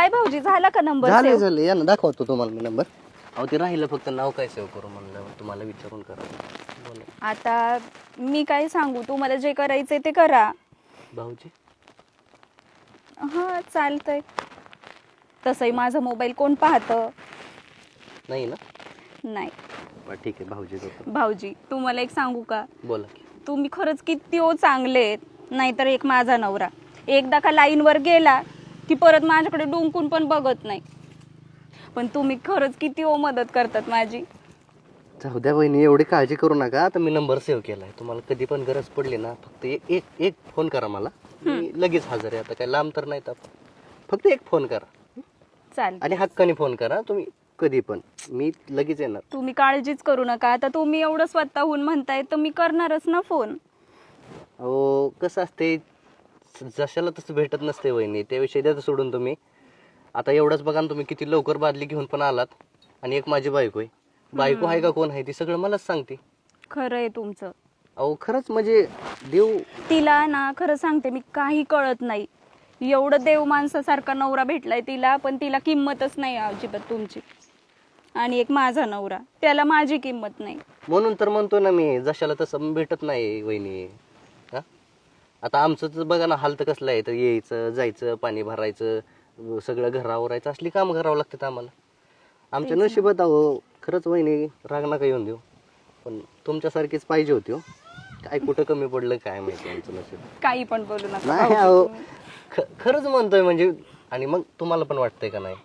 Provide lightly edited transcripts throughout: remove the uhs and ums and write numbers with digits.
काय भाऊजी झाला का नंबर झालं सेव्ह? झालं या ना दाखवतो तुम्हाला मी नंबर. अहो ते राहिलं फक्त नाव काय सेव्ह करू म्हणलं तुम्हाला विचारून करा. बोला आता मी काय सांगू, तुम्हाला जे करायचंय ते करा. भाऊजी. हा चालतंय. तसंही माझा मोबाईल कोण पाहतं? नाही ना. नाही. बरं ठीक आहे भाऊजी देतो. भाऊजी तुम्हाला एक सांगू का, बोला की. तुम्ही खरंच किती चांगले आहेत. नाहीतर एक माझा नवरा एकदा का लाईनवर गेला की परत माझ्याकडे डुंकून पण बघत नाही. पण तुम्ही खरंच किती मदत करतात माझी. जाऊ द्या वहिनी एवढी काळजी करू नका. आता मी नंबर सेव्ह केलाय. तुम्हाला कधी पण गरज पडली ना फक्त एक एक फोन करा मला. मी लगेच हजर आहे. आता काय लांब तर नाहीत आपण. फक्त एक फोन करा चालेल. आणि हक्काने फोन करा तुम्ही कधी पण. मी लगेच येणार. तुम्ही काळजीच करू नका. आता तुम्ही एवढं स्वतःहून म्हणताय तर मी करणारच ना फोन. अहो कसं असते जशाला तसं भेटत नसते वहिनी. त्याविषयी द्या सोडून तुम्ही. आता एवढंच बघा ना तुम्ही किती लवकर बादली घेऊन पण आलात. आणि एक माझी बायको आहे. बायको आहे का कोण आहे ती सगळं मलाच सांगते. खरं आहे तुमचं. अहो खरंच म्हणजे देव. तिला ना खरं सांगते मी काही कळत नाही. एवढं देव माणसासारखा नवरा भेटलाय तिला, पण तिला किंमतच नाही अजिबात तुमची. आणि एक माझा नवरा त्याला माझी किंमत नाही. म्हणून तर म्हणतो ना मी जशाला तसं भेटत नाही वहिनी. हा आता आमचं तर बघा ना हाल तर कसलं आहे. तर यायचं जायचं पाणी भरायचं सगळं घर आवरायचं असली काम करावं लागतात आम्हाला. आमच्या नशिबात अहो खरंच वहिनी राग नका येऊन देऊ. पण तुमच्यासारखीच पाहिजे होती हो. काय कुठं कमी पडलं काय माहिती आमचं नशीब. काही पण बोलू नका नाही भाऊजी अहो तुम्ही. खरंच म्हणतोय म्हणजे. आणि मग तुम्हाला पण वाटतंय का नाही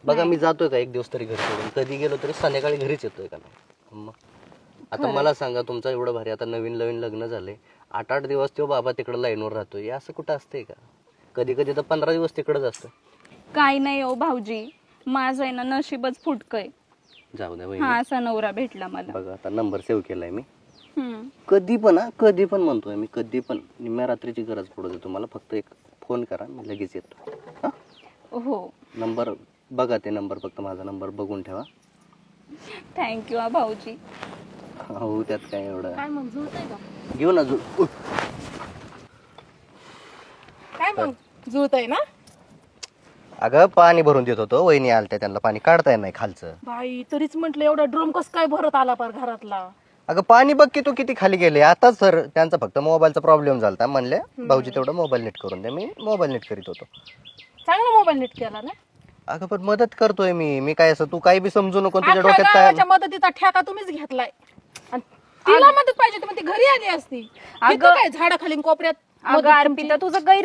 बघा मी जातोय का एक दिवस तरी घरी सोडून. कधी गेलो तरी संध्याकाळी घरीच येतोय का नाही. मग आता मला सांगा तुमचं एवढं भारी आता नवीन नवीन लग्न झालंय. 8-8 दिवस तो बाबा तिकडे लाईनवर राहतोय. असं कुठं असतंय का. कधी कधी तर 15 दिवस तिकडच असतं. काही नाही हो भाऊजी, माझं आहे ना नशीबच फुटकय. जाऊ द्या हा वहिनी. असा नवरा भेटला मला. बघा आता नंबर सेव्ह केलाय मी. हम्म. कधी पण कधी पण म्हणतोय मी कधी पण निम्म्या रात्रीची गरज पडू दे तुम्हाला फक्त एक फोन करा मी लगेच येतो. हा हो नंबर बघा ते नंबर फक्त माझा नंबर बघून ठेवा. थँक्यू हा भाऊजी. हो त्यात काय एवढं. काय मग जुळतंय का? घेऊ ना काय मग जुळतंय ना? अगं पाणी भरून देत होतो. वहिनी आलत्या त्यांना पाणी काढता येत नाही खालचं. बाई तरीच म्हंटल एवढा ड्रम कस काय भरत आला पार घरातला. अगं पाणी बघ की तू किती खाली गेले. आता सर त्यांचा फक्त मोबाईलचा प्रॉब्लेम झाला. म्हणले भाऊजी तेवढं मोबाईल नीट करून द्या. मी मोबाईल नीट करीत होतो. चांगला मोबाईल नीट केला ना. अगं पण मदत करतोय मी काय असं तू काही बी समजू नको. तुझ्या अख्ख्या डोक्यात काय गावाच्या मदतीचा ठेका तुम्हीच घेतलाय. आणि तिला मदत पाहिजे तर मग ती घरी आली असती. अगं- इथं काय झाडाखाली कोपऱ्यात अगं अर्पिता तुझं गैर